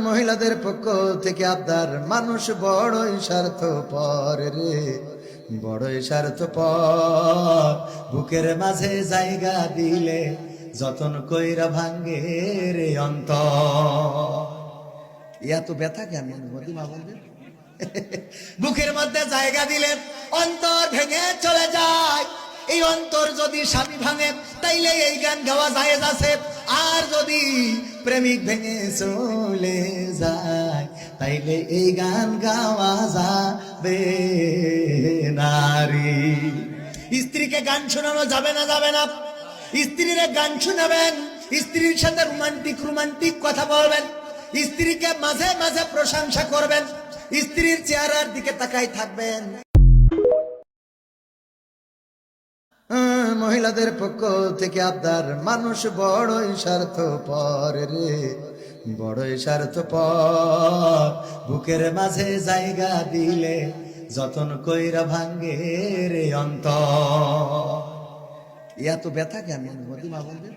মহিলাদের পক্ষ থেকে আবদার, মানুষ বড়ই স্বার্থপর রে, বড়ই স্বার্থপর। বুকের মাঝে জায়গা দিলে যতন কইরা ভাঙ্গে রে অন্তর। এত ব্যথা কেন মদিমা বলবে? বুকের মধ্যে জায়গা দিলে অন্তর ভেঙে চলে যায়। এই অন্তর যদি স্বামী ভাঙে তাইলে এই গান গাওয়া জায়েজ আছে। আর যদি প্রেমিক ভেঙে চলে যায় তাইলে এই গান গাওয়া যাবে নারী। স্ত্রীকে গান শোনানো যাবে না, যাবে না। স্ত্রীরে গান শোনাবেন, স্ত্রীর সাথে রোমান্টিক কথা বলবেন, স্ত্রীকে মাঝে মাঝে প্রশংসা করবেন, স্ত্রীর চেহারার দিকে তাকাই থাকবেন। মহিলাদের পক্ষ থেকে আবদার, মানুষ বড়ই স্বার্থপর রে, বড়ই স্বার্থপর। বুকের মাঝে জায়গা দিলে যতন কইরা ভাঙ্গে রে অন্তর। এত ব্যথা কেন মদিমা বলবে?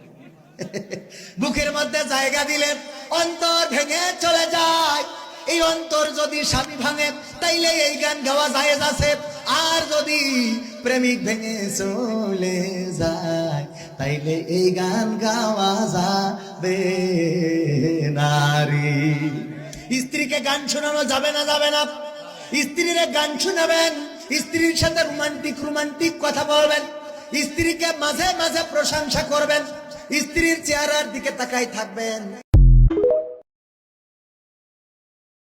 বুকের মধ্যে জায়গা দিলে অন্তর ভেঙে চলে যায়। এই অন্তর যদি স্বামী ভাঙে তাইলে এই গান গাওয়া জায়েজ আছে। আর যদি প্রেমিক ভেঙে চলে যায় তাইলে এই গান গাওয়া যাবে নারী। স্ত্রীকে গান শোনানো যাবে না, যাবে না। স্ত্রীরে গান শোনাবেন, স্ত্রীর সাথে রোমান্টিক কথা বলবেন, স্ত্রীকে মাঝে মাঝে প্রশংসা করবেন, স্ত্রীর চেহারার দিকে তাকাই থাকবেন।